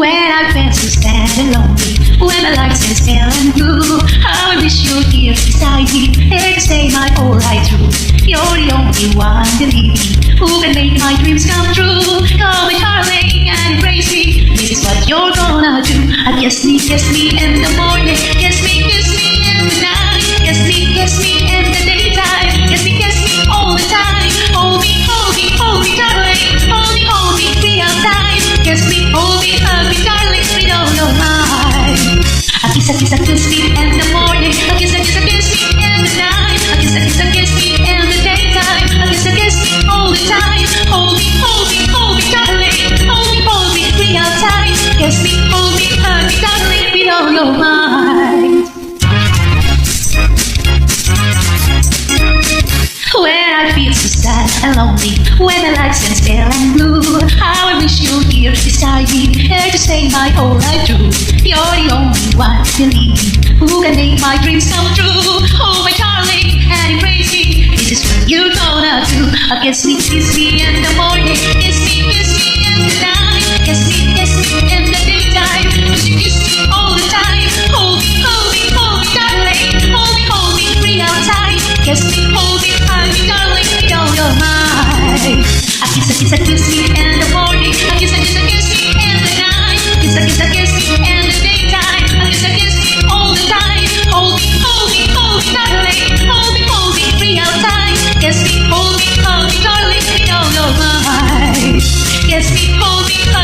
When I feel so sad and lonely, when my life seems pale and blue, how I wish you're here beside me, here to stay my whole life through. You're the only one, believe me, who can make my dreams come true. Call me darling and embrace me, this is what you're gonna do. Kiss me in the morning, kiss me in the night, kiss me in the daytime, kiss me all the time. Hold me, darling, hold me real time. Kiss me, hold me, hug me, darling, with all your mind. Kiss me in the morning, kiss me in the night, kiss me in the daytime, kiss me all the time. Hold me, darling, hold me real time. Kiss me, hold me, hug me, darling, with all your mind. When I feel so sad and lonely, when my life seems pale and blue, how I wish you're here beside me, here to stay my whole life through. You're the only one, believe me, who can make my dreams come true. Oh my darling, and embrace me, this is what you're gonna do. Kiss me in the morning, kiss me in the night, kiss me in the daytime, kiss me all the time. Hold me, darling, hold me real time. Kiss me, hold me, hug me, darling, with all your mind. Kiss me in the morning, kiss me in the night, kiss me in the daytime, kiss me all the time. Hold me, darling, hold me real time. Kiss me, hold me, hug me, darling, with all your mind. Kiss me, hold me, hug